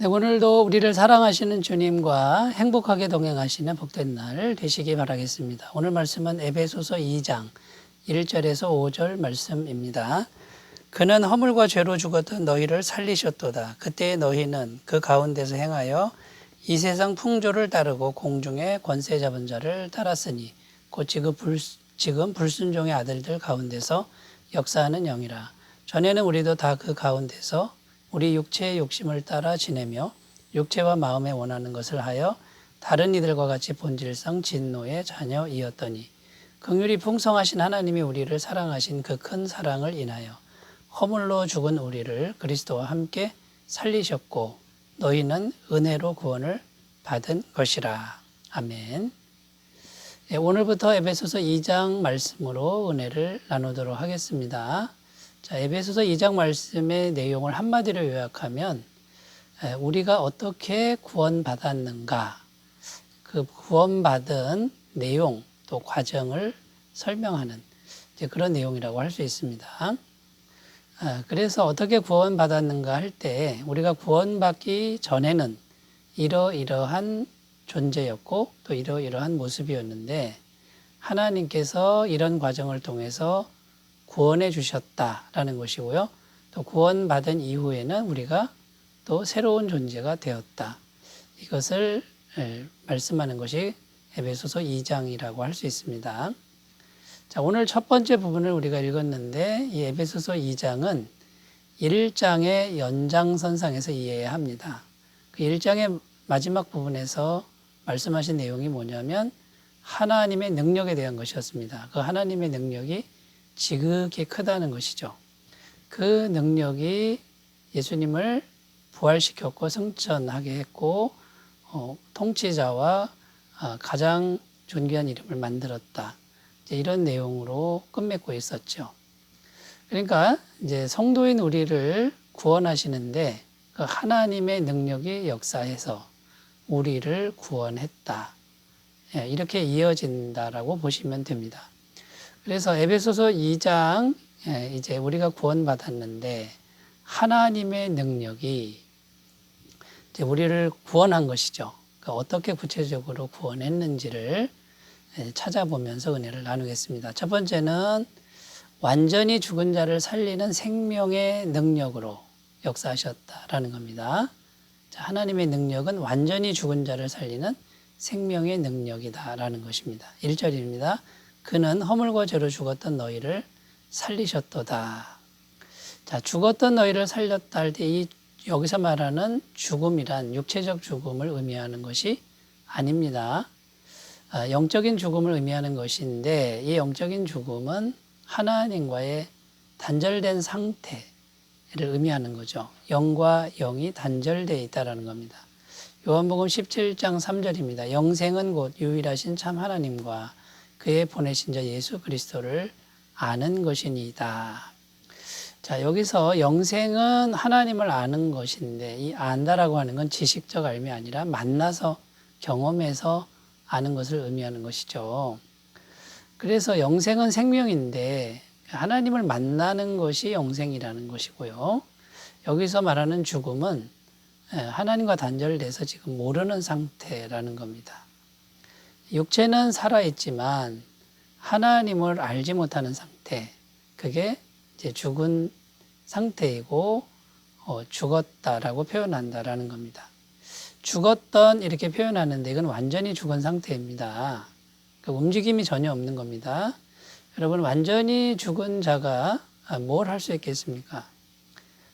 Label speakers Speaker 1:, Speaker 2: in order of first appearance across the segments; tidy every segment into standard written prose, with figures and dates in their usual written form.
Speaker 1: 네, 오늘도 우리를 사랑하시는 주님과 행복하게 동행하시는 복된 날 되시기 바라겠습니다. 오늘 말씀은 에베소서 2장 1절에서 5절 말씀입니다. 그는 허물과 죄로 죽었던 너희를 살리셨도다. 그때 너희는 그 가운데서 행하여 이 세상 풍조를 따르고 공중의 권세 잡은 자를 따랐으니 곧 지금 불순종의 아들들 가운데서 역사하는 영이라. 전에는 우리도 다 그 가운데서 우리 육체의 욕심을 따라 지내며 육체와 마음에 원하는 것을 하여 다른 이들과 같이 본질상 진노의 자녀이었더니 긍휼이 풍성하신 하나님이 우리를 사랑하신 그 큰 사랑을 인하여 허물로 죽은 우리를 그리스도와 함께 살리셨고 너희는 은혜로 구원을 받은 것이라. 아멘. 오늘부터 에베소서 2장 말씀으로 은혜를 나누도록 하겠습니다. 자, 에베소서 2장 말씀의 내용을 한마디로 요약하면 우리가 어떻게 구원받았는가, 그 구원받은 내용 또 과정을 설명하는 그런 내용이라고 할 수 있습니다. 그래서 어떻게 구원받았는가 할 때 우리가 구원받기 전에는 이러이러한 존재였고 또 이러이러한 모습이었는데 하나님께서 이런 과정을 통해서 구원해 주셨다라는 것이고요. 또 구원받은 이후에는 우리가 또 새로운 존재가 되었다. 이것을 말씀하는 것이 에베소서 2장이라고 할 수 있습니다. 자, 오늘 첫 번째 부분을 우리가 읽었는데 이 에베소서 2장은 1장의 연장선상에서 이해해야 합니다. 그 1장의 마지막 부분에서 말씀하신 내용이 뭐냐면 하나님의 능력에 대한 것이었습니다. 그 하나님의 능력이 지극히 크다는 것이죠. 그 능력이 예수님을 부활시켰고 승천하게 했고 통치자와 가장 존귀한 이름을 만들었다. 이런 내용으로 끝맺고 있었죠. 그러니까 이제 성도인 우리를 구원하시는데 그 하나님의 능력이 역사해서 우리를 구원했다. 이렇게 이어진다라고 보시면 됩니다. 그래서 에베소서 2장 이제 우리가 구원받았는데 하나님의 능력이 이제 우리를 구원한 것이죠. 그러니까 어떻게 구체적으로 구원했는지를 찾아보면서 은혜를 나누겠습니다. 첫 번째는 완전히 죽은 자를 살리는 생명의 능력으로 역사하셨다라는 겁니다. 하나님의 능력은 완전히 죽은 자를 살리는 생명의 능력이다라는 것입니다. 1절입니다. 그는 허물과 죄로 죽었던 너희를 살리셨도다. 자, 죽었던 너희를 살렸다 할 때 여기서 말하는 죽음이란 육체적 죽음을 의미하는 것이 아닙니다. 영적인 죽음을 의미하는 것인데 이 영적인 죽음은 하나님과의 단절된 상태를 의미하는 거죠. 영과 영이 단절되어 있다는 겁니다. 요한복음 17장 3절입니다. 영생은 곧 유일하신 참 하나님과 그의 보내신 자 예수 그리스도를 아는 것이니이다. 자, 여기서 영생은 하나님을 아는 것인데 이 안다라고 하는 건 지식적 알미 아니라 만나서 경험해서 아는 것을 의미하는 것이죠. 그래서 영생은 생명인데 하나님을 만나는 것이 영생이라는 것이고요. 여기서 말하는 죽음은 하나님과 단절돼서 지금 모르는 상태라는 겁니다. 육체는 살아있지만 하나님을 알지 못하는 상태, 그게 이제 죽은 상태이고 죽었다라고 표현한다라는 겁니다. 죽었던 이렇게 표현하는데 이건 완전히 죽은 상태입니다. 그러니까 움직임이 전혀 없는 겁니다. 여러분, 완전히 죽은 자가 뭘 할 수 있겠습니까?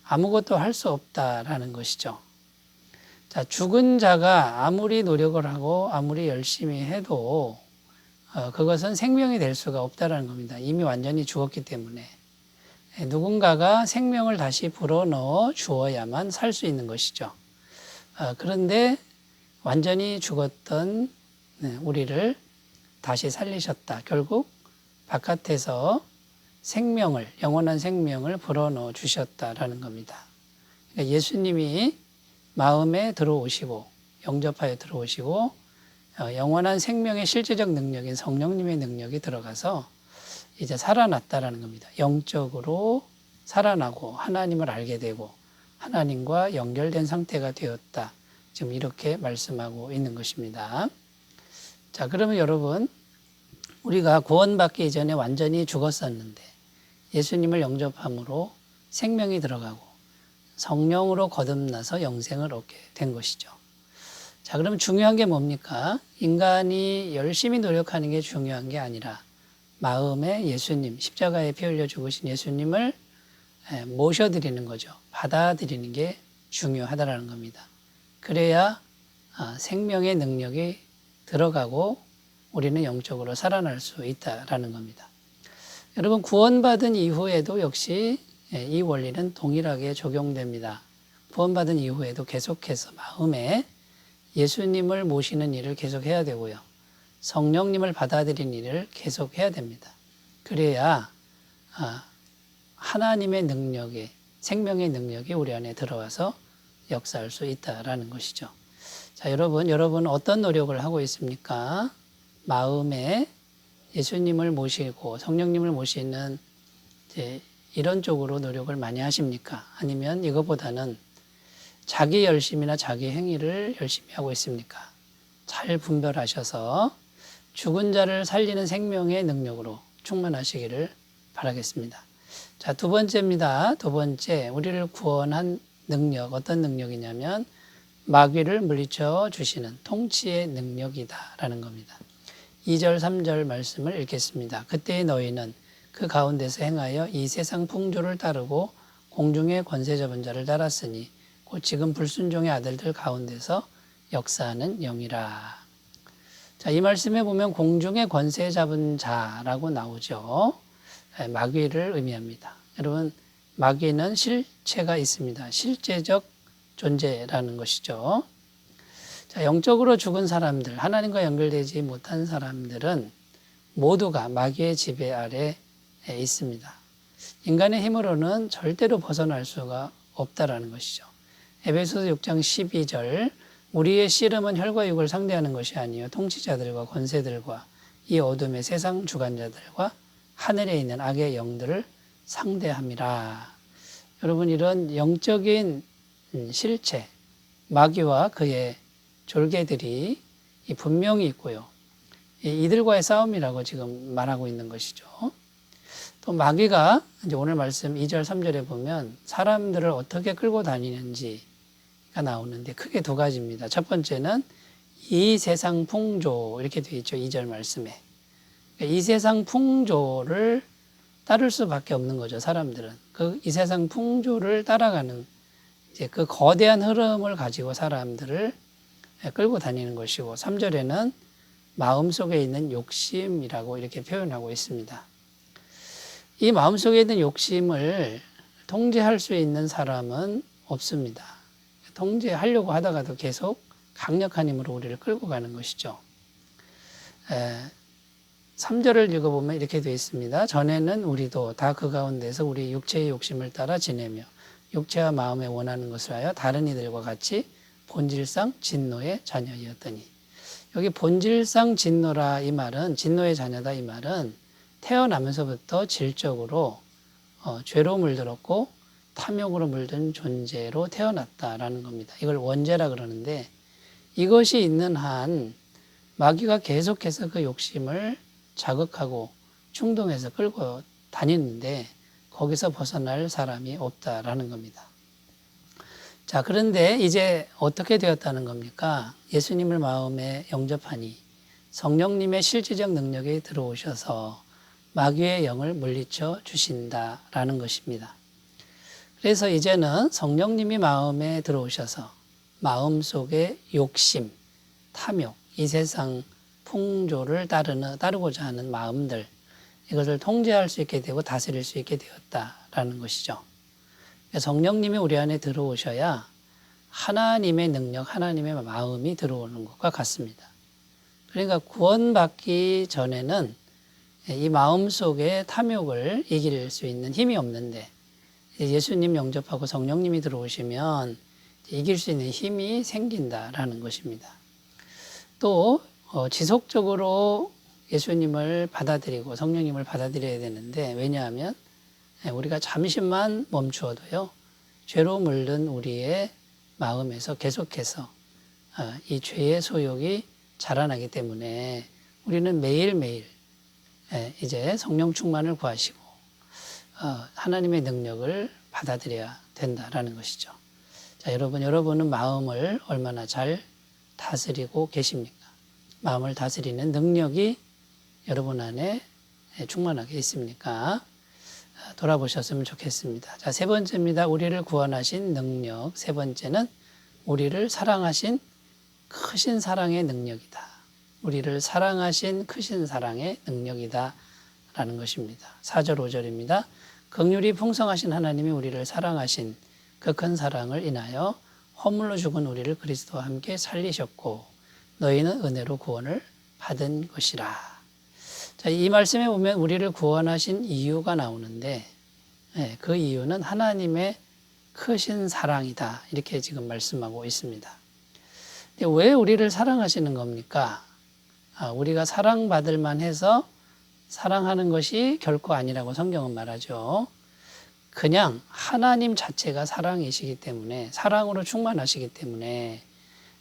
Speaker 1: 아무것도 할 수 없다라는 것이죠. 자, 죽은 자가 아무리 노력을 하고 아무리 열심히 해도 그것은 생명이 될 수가 없다라는 겁니다. 이미 완전히 죽었기 때문에. 누군가가 생명을 다시 불어넣어 주어야만 살 수 있는 것이죠. 그런데 완전히 죽었던 우리를 다시 살리셨다. 결국 바깥에서 생명을, 영원한 생명을 불어넣어 주셨다라는 겁니다. 그러니까 예수님이 마음에 들어오시고 영접하여 들어오시고 영원한 생명의 실제적 능력인 성령님의 능력이 들어가서 이제 살아났다라는 겁니다. 영적으로 살아나고 하나님을 알게 되고 하나님과 연결된 상태가 되었다. 지금 이렇게 말씀하고 있는 것입니다. 자, 그러면 여러분, 우리가 구원받기 이전에 완전히 죽었었는데 예수님을 영접함으로 생명이 들어가고 성령으로 거듭나서 영생을 얻게 된 것이죠. 자, 그럼 중요한 게 뭡니까? 인간이 열심히 노력하는 게 중요한 게 아니라 마음에 예수님, 십자가에 피 흘려 죽으신 예수님을 모셔드리는 거죠. 받아들이는 게 중요하다라는 겁니다. 그래야 생명의 능력이 들어가고 우리는 영적으로 살아날 수 있다라는 겁니다. 여러분, 구원받은 이후에도 역시 이 원리는 동일하게 적용됩니다. 구원받은 이후에도 계속해서 마음에 예수님을 모시는 일을 계속해야 되고요. 성령님을 받아들이는 일을 계속해야 됩니다. 그래야 하나님의 능력이, 생명의 능력이 우리 안에 들어와서 역사할 수 있다라는 것이죠. 자, 여러분 어떤 노력을 하고 있습니까? 마음에 예수님을 모시고 성령님을 모시는 이런 쪽으로 노력을 많이 하십니까? 아니면 이것보다는 자기 열심이나 자기 행위를 열심히 하고 있습니까? 잘 분별하셔서 죽은 자를 살리는 생명의 능력으로 충만하시기를 바라겠습니다. 자, 두 번째입니다. 두 번째, 우리를 구원한 능력, 어떤 능력이냐면 마귀를 물리쳐 주시는 통치의 능력이다라는 겁니다. 2절, 3절 말씀을 읽겠습니다. 그때 너희는 그 가운데서 행하여 이 세상 풍조를 따르고 공중의 권세 잡은 자를 따랐으니 곧 지금 불순종의 아들들 가운데서 역사하는 영이라. 자, 이 말씀에 보면 공중의 권세 잡은 자라고 나오죠. 마귀를 의미합니다. 여러분, 마귀는 실체가 있습니다. 실제적 존재라는 것이죠. 자, 영적으로 죽은 사람들, 하나님과 연결되지 못한 사람들은 모두가 마귀의 지배 아래 있습니다. 인간의 힘으로는 절대로 벗어날 수가 없다라는 것이죠. 에베소서 6장 12절, 우리의 씨름은 혈과 육을 상대하는 것이 아니요 통치자들과 권세들과 이 어둠의 세상 주관자들과 하늘에 있는 악의 영들을 상대함이라. 여러분, 이런 영적인 실체, 마귀와 그의 졸개들이 분명히 있고요. 이들과의 싸움이라고 지금 말하고 있는 것이죠. 또 마귀가 이제 오늘 말씀 2절, 3절에 보면 사람들을 어떻게 끌고 다니는지가 나오는데 크게 두 가지입니다. 첫 번째는 이 세상 풍조, 이렇게 되어 있죠. 2절 말씀에. 이 세상 풍조를 따를 수밖에 없는 거죠. 사람들은. 이 세상 풍조를 따라가는 이제 그 거대한 흐름을 가지고 사람들을 끌고 다니는 것이고, 3절에는 마음속에 있는 욕심이라고 이렇게 표현하고 있습니다. 이 마음속에 있는 욕심을 통제할 수 있는 사람은 없습니다. 통제하려고 하다가도 계속 강력한 힘으로 우리를 끌고 가는 것이죠. 3절을 읽어보면 이렇게 되어 있습니다. 전에는 우리도 다 그 가운데서 우리 육체의 욕심을 따라 지내며 육체와 마음에 원하는 것을 하여 다른 이들과 같이 본질상 진노의 자녀이었더니, 여기 본질상 진노라 이 말은, 진노의 자녀다 이 말은 태어나면서부터 질적으로 죄로 물들었고 탐욕으로 물든 존재로 태어났다라는 겁니다. 이걸 원죄라 그러는데, 이것이 있는 한 마귀가 계속해서 그 욕심을 자극하고 충동해서 끌고 다니는데 거기서 벗어날 사람이 없다라는 겁니다. 자, 그런데 이제 어떻게 되었다는 겁니까? 예수님을 마음에 영접하니 성령님의 실질적 능력이 들어오셔서 마귀의 영을 물리쳐 주신다라는 것입니다. 그래서 이제는 성령님이 마음에 들어오셔서 마음속의 욕심, 탐욕, 이 세상 풍조를 따르고자 하는 마음들, 이것을 통제할 수 있게 되고 다스릴 수 있게 되었다라는 것이죠. 성령님이 우리 안에 들어오셔야 하나님의 능력, 하나님의 마음이 들어오는 것과 같습니다. 그러니까 구원받기 전에는 이 마음속의 탐욕을 이길 수 있는 힘이 없는데, 예수님 영접하고 성령님이 들어오시면 이길 수 있는 힘이 생긴다라는 것입니다. 또 지속적으로 예수님을 받아들이고 성령님을 받아들여야 되는데, 왜냐하면 우리가 잠시만 멈추어도요, 죄로 물든 우리의 마음에서 계속해서 이 죄의 소욕이 자라나기 때문에 우리는 매일매일 이제 성령 충만을 구하시고 하나님의 능력을 받아들여야 된다라는 것이죠. 자, 여러분은 마음을 얼마나 잘 다스리고 계십니까? 마음을 다스리는 능력이 여러분 안에 충만하게 있습니까? 돌아보셨으면 좋겠습니다. 자, 세 번째입니다. 우리를 구원하신 능력. 세 번째는 우리를 사랑하신 크신 사랑의 능력이다. 우리를 사랑하신 크신 사랑의 능력이다 라는 것입니다. 4절 5절입니다. 긍휼이 풍성하신 하나님이 우리를 사랑하신 그 큰 사랑을 인하여 허물로 죽은 우리를 그리스도와 함께 살리셨고 너희는 은혜로 구원을 받은 것이라. 자, 이 말씀에 보면 우리를 구원하신 이유가 나오는데 그 이유는 하나님의 크신 사랑이다. 이렇게 지금 말씀하고 있습니다. 근데 왜 우리를 사랑하시는 겁니까? 우리가 사랑받을 만해서 사랑하는 것이 결코 아니라고 성경은 말하죠. 그냥 하나님 자체가 사랑이시기 때문에 사랑으로 충만하시기 때문에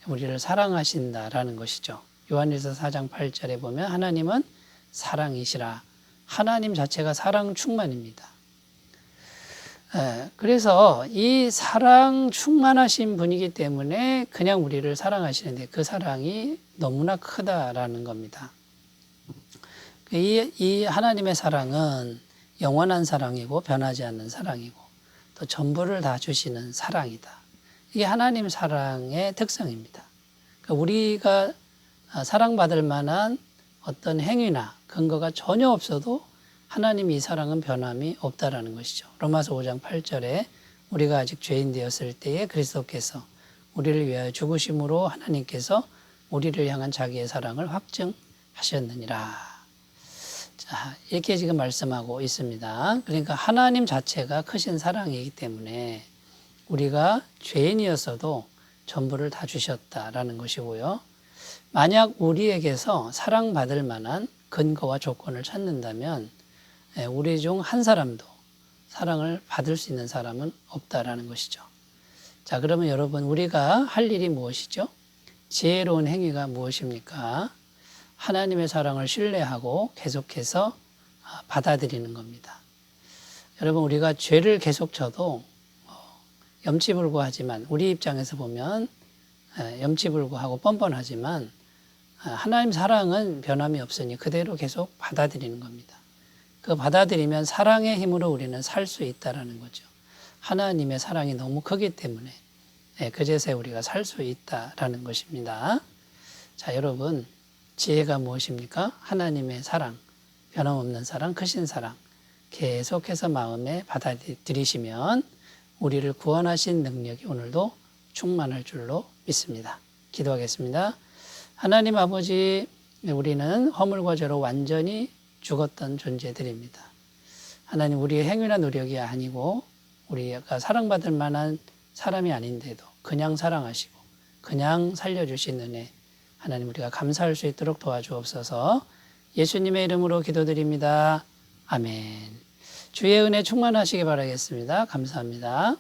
Speaker 1: 우리를 사랑하신다라는 것이죠. 요한일서 4장 8절에 보면 하나님은 사랑이시라. 하나님 자체가 사랑 충만입니다. 그래서 이 사랑 충만하신 분이기 때문에 그냥 우리를 사랑하시는데 그 사랑이 너무나 크다라는 겁니다. 이 하나님의 사랑은 영원한 사랑이고 변하지 않는 사랑이고 또 전부를 다 주시는 사랑이다. 이게 하나님 사랑의 특성입니다. 그러니까 우리가 사랑받을 만한 어떤 행위나 근거가 전혀 없어도 하나님이 이 사랑은 변함이 없다라는 것이죠. 로마서 5장 8절에 우리가 아직 죄인 되었을 때에 그리스도께서 우리를 위하여 죽으심으로 하나님께서 우리를 향한 자기의 사랑을 확증하셨느니라. 자, 이렇게 지금 말씀하고 있습니다. 그러니까 하나님 자체가 크신 사랑이기 때문에 우리가 죄인이었어도 전부를 다 주셨다라는 것이고요. 만약 우리에게서 사랑받을 만한 근거와 조건을 찾는다면 우리 중 한 사람도 사랑을 받을 수 있는 사람은 없다라는 것이죠. 자, 그러면 여러분 우리가 할 일이 무엇이죠? 지혜로운 행위가 무엇입니까? 하나님의 사랑을 신뢰하고 계속해서 받아들이는 겁니다. 여러분 우리가 죄를 계속 져도 염치불구하지만 우리 입장에서 보면 염치불구하고 뻔뻔하지만 하나님 사랑은 변함이 없으니 그대로 계속 받아들이는 겁니다. 그 받아들이면 사랑의 힘으로 우리는 살 수 있다라는 거죠. 하나님의 사랑이 너무 크기 때문에 그제서야 우리가 살 수 있다라는 것입니다. 자, 여러분 지혜가 무엇입니까? 하나님의 사랑, 변함없는 사랑, 크신 사랑 계속해서 마음에 받아들이시면 우리를 구원하신 능력이 오늘도 충만할 줄로 믿습니다. 기도하겠습니다. 하나님 아버지, 우리는 허물과 죄로 완전히 죽었던 존재들입니다. 하나님, 우리의 행위나 노력이 아니고 우리가 사랑받을 만한 사람이 아닌데도 그냥 사랑하시고 그냥 살려주신 은혜, 하나님 우리가 감사할 수 있도록 도와주옵소서. 예수님의 이름으로 기도드립니다. 아멘. 주의 은혜 충만하시기 바라겠습니다. 감사합니다.